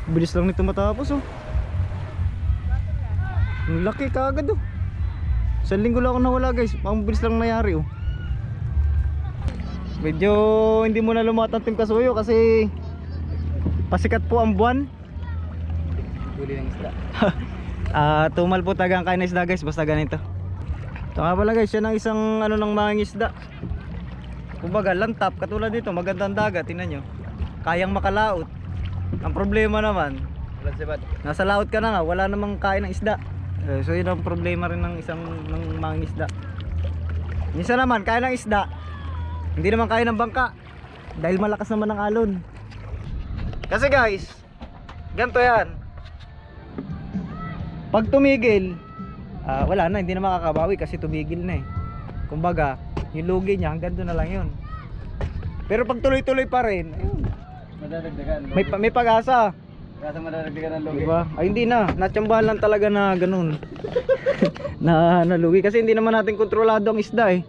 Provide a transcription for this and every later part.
Bilis lang nito matapos oh. Ang laki kaagad oh. Isang linggo lang ako nawala guys. Ang bilis lang nangyari oh. Medyo hindi mo na lumatang Team Kasuyo kasi pasikat po ang buwan. Huli ng isda. Tumal po tagang kain na isda guys. Basta ganito. Ito nga pala guys, yan ang isang ano ng mga isda. Kumbaga lantap, katulad dito magandang dagat. Tingnan nyo, kayang makalaot. Ang problema naman, nasa laot ka na nga, wala namang kain ng isda. So yun ang problema rin ng isang ng mga isda. Minsan naman kain ng isda, hindi naman kain ng bangka dahil malakas naman ang alon. Kasi guys, ganito yan, pag tumigil, wala na, hindi na makakabawi kasi tumigil na eh. Kumbaga yung lugi niya hanggang doon na lang yun. Pero pag tuloy-tuloy pa rin, ayun, Madadagdagan. may pag-asa. Kasa madadagdagan ng lugi. Diba? Ay hindi na, natsambahan lang talaga na ganun. na nalugi kasi hindi naman natin kontrolado ang isda eh.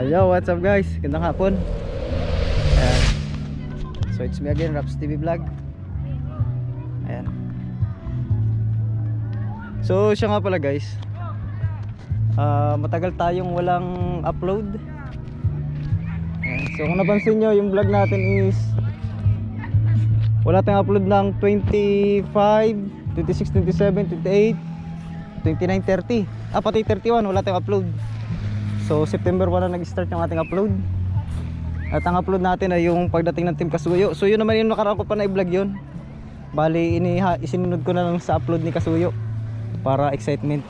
Yo, what's up guys? Gandang hapon. Ayan. So it's me again, Raps TV Vlog. Ayan. So siya nga pala guys, matagal tayong walang upload. Ayan. So kung napansin nyo, yung vlog natin is wala tayong upload ng 25, 26, 27, 28, 29, 30. Pati 31 wala tayong upload. So September 1 na nag-start yung ating upload. At ang upload natin ay yung pagdating ng Team Kasuyo. So yun naman yung nakaraan ko pa na i-vlog yun. Bali isinunod ko na lang sa upload ni Kasuyo para excitement.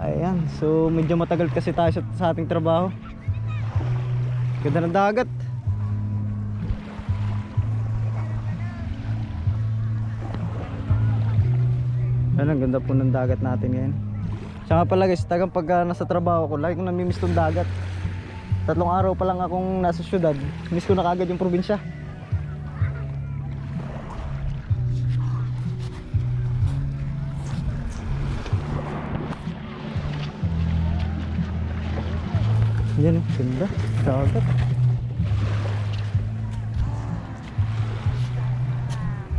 Ayan, so medyo matagal kasi tayo sa ating trabaho. Ganda ng dagat. Ayan, ang ganda po ng dagat natin ngayon. Tsaka pala guys, tagang pag nasa trabaho ko, lagi kong namimiss tong dagat. 3 araw pa lang akong nasa syudad, miss ko na kagad yung probinsya. Yan, ganda, dagat.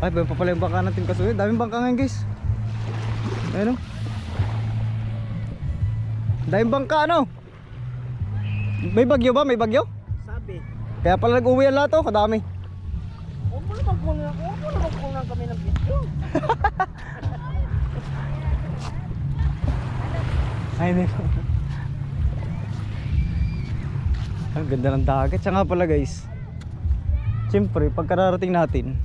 Ay, pa pala yung bangka natin Kasuyo. Daming bangka ngayon guys. Ayun o. Daming bangka ano. May bagyo ba? May bagyo? Sabi. Kaya pala nag-uwi ang lahat o, kadami. Huwag mo naman kunan kami ng video. Ay, hindi. Ang ganda ng dagat. Siya nga pala guys, siyempre pagkararating natin,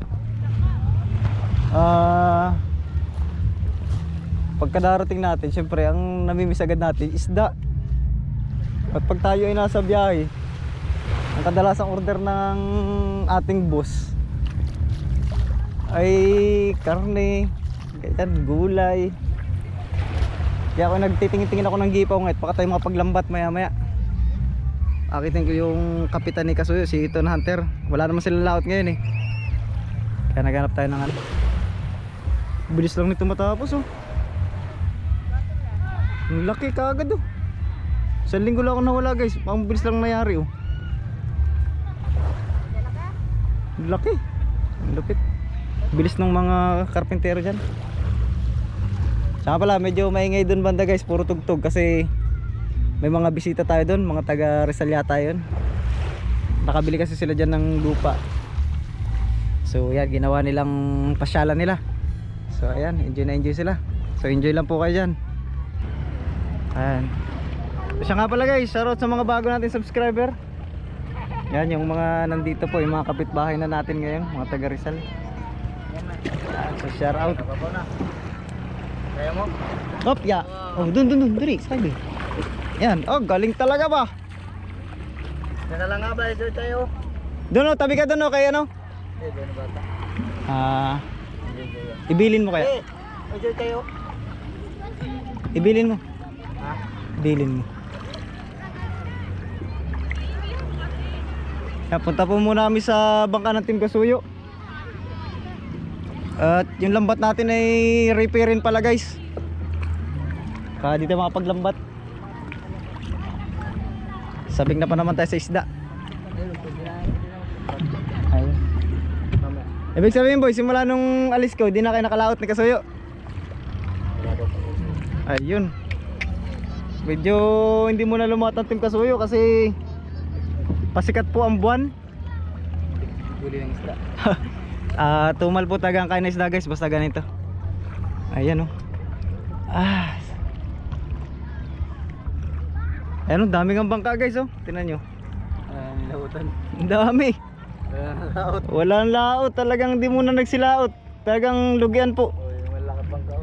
siyempre ang namimiss agad natin isda. At pag tayo ay nasa biyahe, ang kadalasang order ng ating boss ay karne, ganyan, gulay. Kaya ako nagtitingin-tingin ako ng gipaw ngayon, baka tayo makapaglambat maya-maya. Akitin ko yung kapitan ni Kasuyo, si Ethan Hunter. Wala naman sila laot ngayon eh. Kaya naghanap tayo ng ano. Bilis lang nito matapos oh. Ang laki kaagad oh. Isang linggo lang ako nawala guys. Ang bilis lang nangyari oh. Ang laki. Ang lupit. Bilis ng mga karpentero dyan. Saka pala medyo maingay dun banda guys, puro tugtog kasi may mga bisita tayo dun, mga taga Rizal yata yun. Nakabili kasi sila dyan ng lupa. So yan, ginawa nilang pasyalan nila. So ayan, enjoy na enjoy sila. So enjoy lang po kayo dyan. Ayan. So siya nga pala guys, shoutout sa mga bago natin subscriber. Yan yung mga nandito po, yung mga kapitbahay na natin ngayon, mga taga Rizal. So shoutout. Kaya mo? Hop, ya. Oh, dun, dali, sabi. Yan, oh, galing talaga ba? Nasa lang nga ba, ito tayo? Doon oh, tabi ka doon oh, kaya ano? Eh, doon bata. Ibilin mo kaya? Ito tayo. Ibilin mo. Ha? Ibilin mo. Kaya punta po muna kami sa bangka ng Team Kasuyo. At yung lambat natin ay repairin pala guys. Kaya dito makapaglambat. Sabing na pa naman tayo sa isda. Ayun. Ibig sabihin boy, simula nung alis ko, di na kayo nakalaot ni Kasuyo. Ayun. Medyo hindi mo na lumuhat ang Team Kasuyo kasi pasikat po ang buwan. Huli ng isda. Tumal po tagang kain na isda guys, basta ganito. Ayan oh. Ayan oh, daming ang bangka guys oh. Tingnan nyo. Lautan. Ang dami. Laut. Walang laot, talagang di muna nagsilaot. Talagang lugian po. Oh, yung malaki pang kao.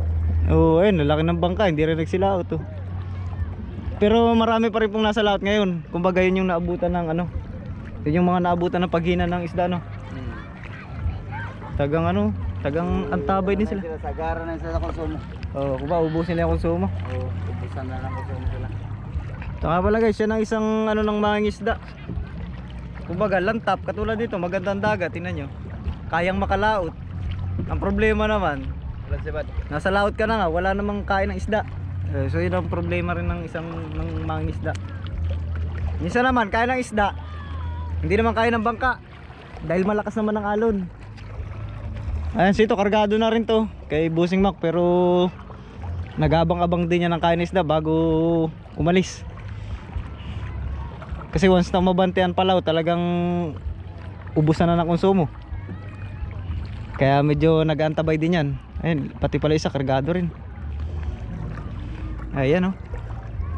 Oo, ayun, lalaki ng bangka, hindi rin nagsilaot oh. Pero marami pa rin pong nasa laot ngayon. Kumbaga yun yung naabutan ng ano. Yun yung mga naabutan ng paghina ng isda no. Tagang ano, tagang antabay din sila. Sagara na sila konsumo. Oo, kung ba ubusin nila yung konsumo. Oo, ubusan na lang konsumo sila. Ito nga pala guys, yan ang isang ano ng mga isda. Kumbaga lantap, katulad dito, magandang dagat, tingnan nyo. Kayang makalaot. Ang problema naman, Wala sibat. nasa laot ka na nga, wala namang kain ng isda. So yun ang problema rin ng isang ng mga isda. Minsan naman, kain ng isda, hindi naman kain ng bangka. Dahil malakas naman ang alon. Ayan, sito, kargado na rin to kay Busing Mac, pero nagabang-abang din niya ng kain ng isda bago umalis. Kasi once na mabantian palaw, talagang ubusan na ng konsumo. Kaya medyo nag-aantabay din yan. Ayun, pati pala isa kargado rin. Ayan oh,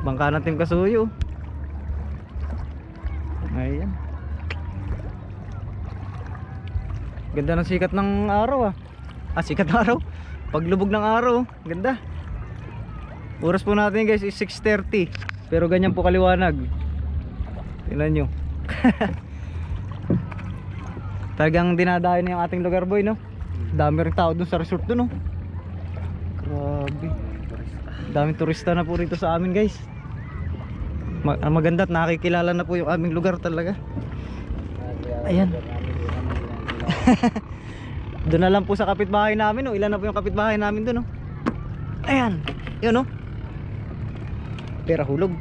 bangka ng Team Kasuyo. Ayan, ganda ng sikat ng araw ah. Sikat ng araw, paglubog ng araw, ganda. Oras po natin guys is 6:30, pero ganyan po kaliwanag. Tingnan nyo. Talagang dinadayo na yung ating lugar boy no. Dami rin tao dun sa resort dun no. Grabe, daming turista na po rito sa amin guys. Maganda at nakikilala na po yung aming lugar talaga. Ayan. Doon na lang po sa kapitbahay namin oh. Ilan na po yung kapitbahay namin doon oh. Ayan, yun oh. Pera hulog.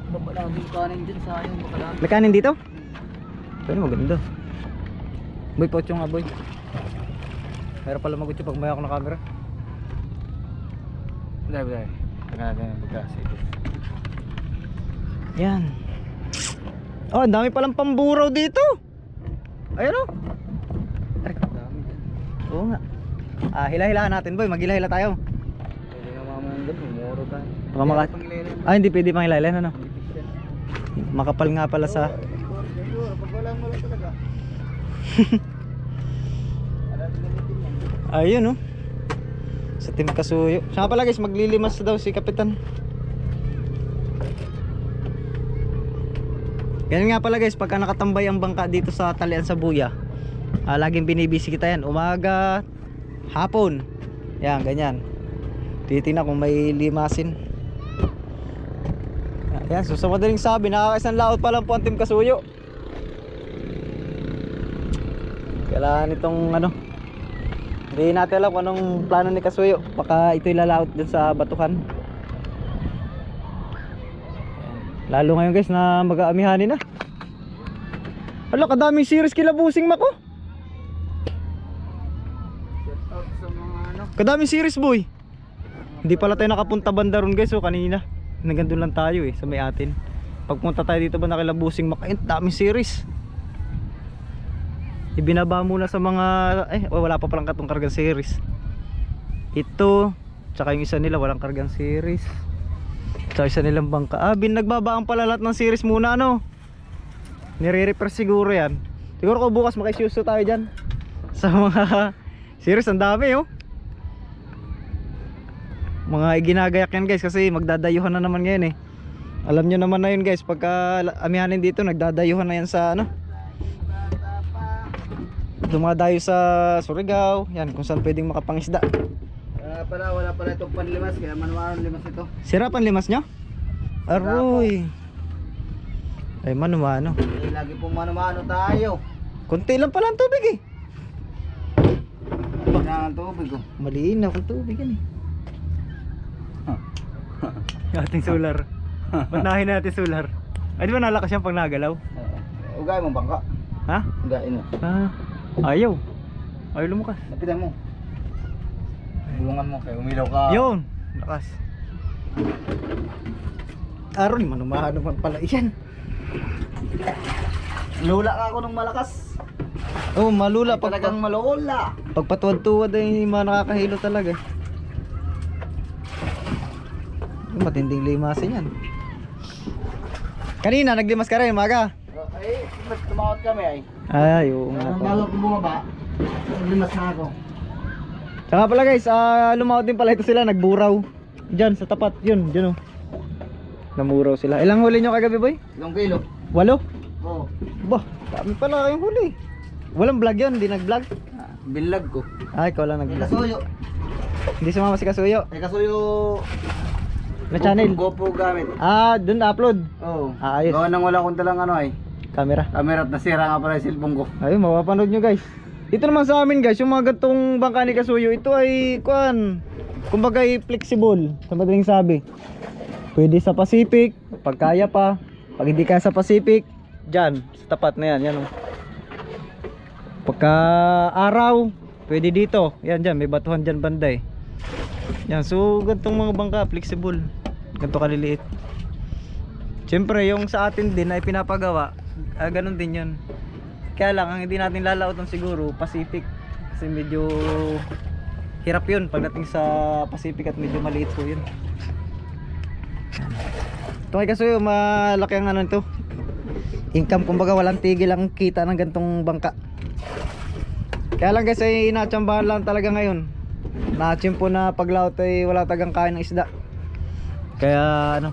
Maraming kanin dyan, sayang makalami. May kanin dito? Pero maganda. Boy, pocho nga boy. Meron pala magutyo pag may ako ng camera. Dahil. Taga natin ang pagkasi. Yan. Oh, ang dami palang pamburaw dito. Ayan oh. Dami dyan. Oo nga. Hila-hilaan natin boy, maghila-hila tayo. Pwede nga mamang dyan, umuro tayo. Baka maka- hindi pwede pang hilahilan ano. Makapal nga pala sa Siguro, pag walang wala talaga. ayun oh. Sa Team Kasuyo. Siya nga pala guys, maglilimas daw si Kapitan. Ganyan nga pala guys, pagka nakatambay ang bangka dito sa Talian sa Buya, laging binibisi kita yan. Umaga, hapon. Yan, ganyan. Titingnan kung may limasin. Yan, so sa madaling sabi, nakakaisang laot pa lang po ang Team Kasuyo. Kailangan itong ano, hindi natin alam kung anong plano ni Kasuyo. Baka ito'y lalaot dun sa batuhan. Lalo ngayon guys na mag-aamihanin na. Hala, kadaming series kila Busing Mac oh. Shout out sa mga ano. Kadaming series boy. Hindi pala tayo nakapunta banda ron guys oh kanina. Nagandun lang tayo eh sa may atin. Pagpunta tayo dito banda kila Busing Mac, ayun, daming series. Ibinaba muna sa mga wala pa palang katong kargang series. Ito, tsaka yung isa nila walang kargang series. Tsaka isa nilang bangka. Nagbabaan pala lahat ng series muna ano. Nire-repair siguro yan. Siguro ko bukas makisuso tayo dyan sa mga series, ang dami oh. Mga ginagayak yan guys kasi magdadayuhan na naman ngayon eh. Alam nyo naman na yun guys, pagka amihanin dito nagdadayuhan na yan sa ano, dumadayo sa Surigao, yan kung saan pwedeng makapangisda. Wala pala itong panlimas, kaya manumarong limas ito. Sira panlimas nyo? Aroy. Ay mano-mano. Lagi pong mano-mano tayo. Kunti lang pala ang tubig eh. Kailangan tubig oh. Malinaw ang tubig yan eh. Yung ating solar. Ba't nahin natin solar? Ay, di ba nalakas yan pag nagalaw? Ugay mo bangka. Ha? Ugayin mo. Ayaw. Ayaw lumakas. Lapitan mo. Bulungan mo kaya umilaw ka. Yun. Lakas. Aron, manumahano man pala yan. Lula ka ako ng malakas. Oh, malula. Ay, talagang malula. Pagpatuwad-tuwad ay mga nakakahilo talaga. Matinding limasin yan. Kanina, naglimas ka rin, maga. Ay, mas tumawad kami ay. Ay, oo nga Ang po. bago ko bumaba, limas na ako. Tsaka pala guys, lumawad din pala ito sila, nagburaw. Diyan, sa tapat, yun, dyan oh. Namuraw sila. Ilang huli nyo kagabi boy? Ilang kilo? 8? Oo. Bah, dami pala kayong huli. Walang vlog yun, hindi nag-vlog. Bilag ko. Ay, ikaw lang Ay, nag-vlog. kasuyo. Hindi sumama si Kasuyo. Ay, kasuyo. Na channel? GoPro gamit. Dun upload. Oo. Ayos. Gawa nang wala kong talang ano ay. Camera. Camera at nasira nga pala yung cellphone ko. Ayun, mapapanood nyo guys. Ito naman sa amin guys, yung mga gantong bangka ni Kasuyo, ito ay kuan. Kumbaga ay flexible, sa madaling sabi. Pwede sa Pacific, pag kaya pa. Pag hindi kaya sa Pacific, dyan, sa tapat na yan, yan oh. Pagka araw, pwede dito. Yan dyan, may batuhan dyan banda eh. Yan, so gantong mga bangka, flexible. Ganto kaliliit. Siyempre, yung sa atin din ay pinapagawa, ganun din yun. Kaya lang, ang hindi natin lalautan siguro, Pacific. Kasi medyo hirap yun pagdating sa Pacific at medyo maliit po yun. Ito kay Kasuyo, malaki ang ano nito. Income, kumbaga walang tigil ang kita ng gantong bangka. Kaya lang guys, ay inatsambahan lang talaga ngayon. Na-chimpo na paglaot ay wala tagang kain ng isda. Kaya ano,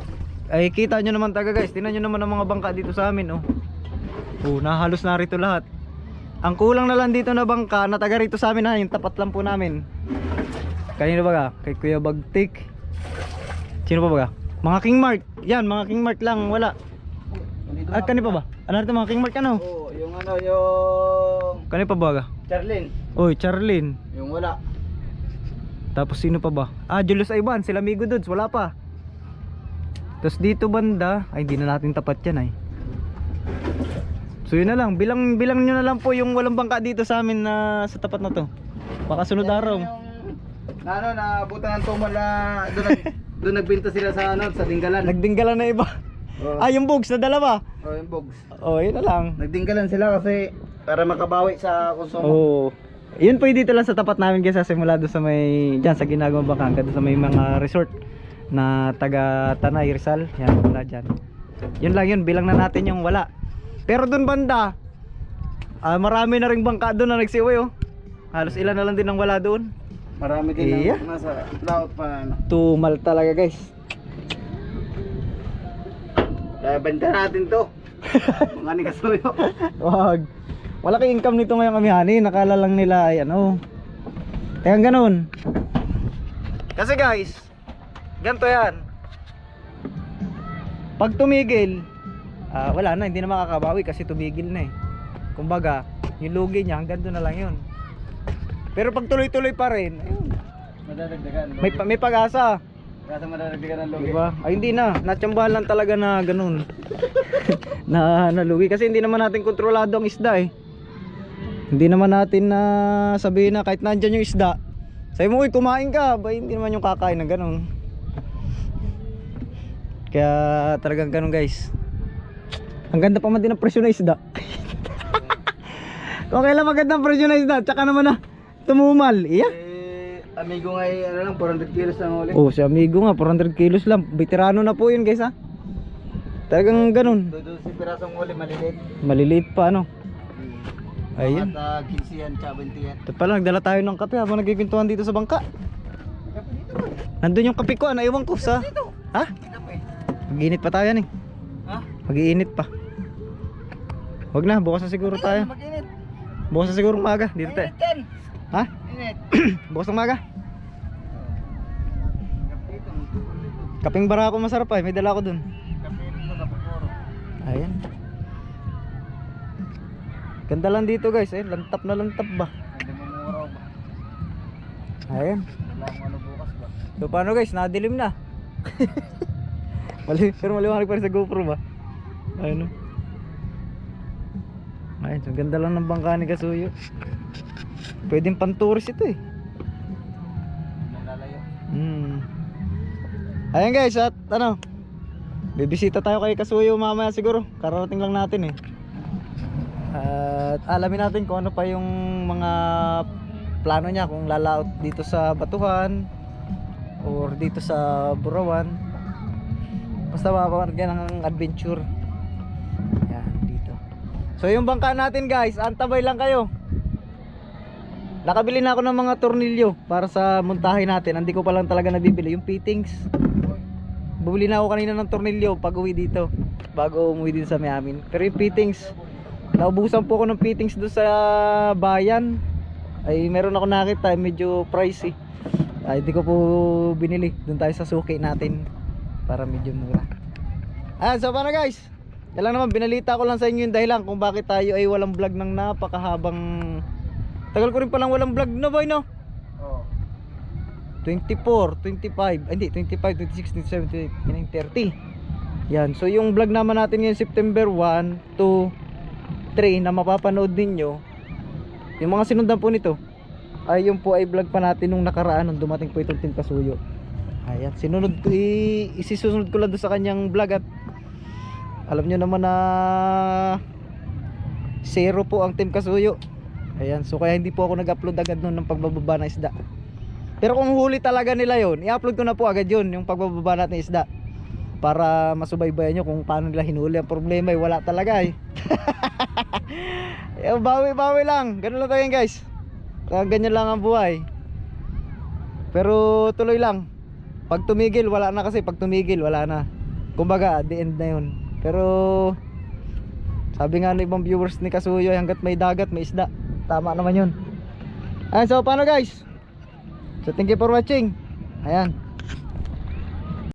ay kita nyo naman taga guys, tingnan nyo naman ang mga bangka dito sa amin oh. Oh, nahalos na rito lahat. Ang kulang na lang dito na bangka na taga rito sa amin ha, yung tapat lang po namin. Kanino ba ka? Kay Kuya Bagtik. Sino pa ba ka? Mga King Mark. Yan, mga King Mark lang, wala. Kani pa ba? Ano ito mga King Mark ano? Oo, yung ano, yung Kani pa ba ka? Charlene. Oy, Charlene. Yung wala. Tapos sino pa ba? Julius Ivan, sila Amigo Dudes, wala pa. Tapos dito banda, ay hindi na natin tapat yan ay. So yun na lang, bilang nyo na lang po yung walang bangka dito sa amin na sa tapat na to. Baka sunod araw. Yung, ano, nabutan ng tumal na doon nagbenta sila sa ano, sa Dinggalan. Nagdinggalan na iba. Oh. Yung bugs na dalawa. Oh, yung bogs. Oh, yun na lang. Nagdinggalan sila kasi para makabawi sa konsumo. Oh. Yun po dito lang sa tapat namin guys, sa simula doon sa may diyan sa ginagawang bangka, doon sa may mga resort na taga Tanay Rizal. Yan wala diyan. Yun lang yun, bilang na natin yung wala. Pero doon banda, marami na ring bangka doon na nagsiuwi oh. Halos ilan na lang din ang wala doon. Marami din Iya. ang nasa laot pa ano. Tumal talaga guys. Kaya benta natin to. Mga ni Kasuyo. Wag. Wala kay income nito ngayong amihani, nakala lang nila ay ano. Kaya ganun. Kasi guys, ganito yan. Pag tumigil, wala na, hindi na makakabawi kasi tumigil na eh. Kumbaga, yung lugi niya hanggang doon na lang yun. Pero pag tuloy-tuloy pa rin, ayun, Madadagdagan. may pag-asa. Kasi madadagdagan ng lugi. Diba? Ay hindi na, natsambahan lang talaga na ganun. na nalugi kasi hindi naman natin kontrolado ang isda eh. Hindi naman natin na sabihin na kahit nandyan yung isda, sabi mo, uy kumain ka, ba hindi naman yung kakain ng ganun. Kaya talagang ganun guys. Ang ganda pa man din ang presyo na isda. Okay lang magandang presyo na isda, tsaka naman na tumumal, iya. Amigo nga ano lang, 400 kilos lang ulit. Oh, si Amigo nga 400 kilos lang, veterano na po yun guys ha. Talagang ganun. Doon si pirasong uli, maliliit. Maliliit pa ano. Ayun. At 15 yan, 20 yan. Ito pala, nagdala tayo ng kape habang nagkikwentuhan dito sa bangka. Nandun yung kape ko, naiwan ko sa... Ha? Mag-iinit pa tayo yan eh. Ha? Mag-iinit pa. Huwag na, bukas na siguro tayo. Mag-init. Bukas na siguro umaga, dito tayo. Init yan. Ha? Init. Bukas na umaga. Kaping barako masarap pa eh, may dala ko dun. Ayan. Ganda lang dito guys, eh, lantap na lantap ba. Hindi mo muraw ba? Ayan. Wala akong ano bukas ba? So paano guys, nadilim na. Pero maliwanag pa rin sa GoPro ba? Ayun o. Ayun, so ganda lang ng bangka ni Kasuyo. Pwedeng pan-tourist ito eh. Nalalayo. Ayan guys, at ano, bibisita tayo kay Kasuyo mamaya siguro. Kararating lang natin eh. At alamin natin kung ano pa yung mga plano niya, kung lalaot dito sa Batuhan or dito sa Burawan. Basta mapapanood ng adventure. Yan, dito. So yung bangka natin guys, antabay lang kayo. Nakabili na ako ng mga tornilyo para sa montahe natin. Hindi ko pa lang talaga nabibili yung fittings. Bumili na ako kanina ng tornilyo pag uwi dito, bago umuwi din sa Miamin. Pero yung fittings, naubusan po ako ng fittings doon sa bayan. Ay meron ako nakita, medyo pricey. Ay hindi ko po binili. Doon tayo sa suki natin para medyo mura. So paano guys? Yan lang naman, binalita ko lang sa inyo yung dahilan kung bakit tayo ay walang vlog ng napakahabang. Tagal ko rin palang walang vlog na boy no? Oo. 24, 25, hindi 25, 26, 27, 29, 30. Yan, so yung vlog naman natin ngayon September 1 to 3 na mapapanood ninyo. Yung mga sinundan po nito ay yung po ay vlog pa natin nung nakaraan nung dumating po itong Team Kasuyo. Ayan, isisunod ko lang doon sa kanyang vlog at alam nyo naman na 0 po ang Team Kasuyo. Ayan, so kaya hindi po ako nag-upload agad noon ng pagbababa ng isda. Pero kung huli talaga nila yon, i-upload ko na po agad yun, yung pagbababa natin ng isda, para masubaybayan nyo kung paano nila hinuli. Ang problema ay wala talaga eh. Bawi-bawi lang, ganun lang tayo guys. Ganyan lang ang buhay. Pero tuloy lang. Pag tumigil wala na, kasi pag tumigil wala na. Kumbaga the end na yun. Pero sabi nga ng ibang viewers ni Kasuyo, hanggat may dagat may isda. Tama naman yun. Ayan, so paano guys? So thank you for watching. Ayan.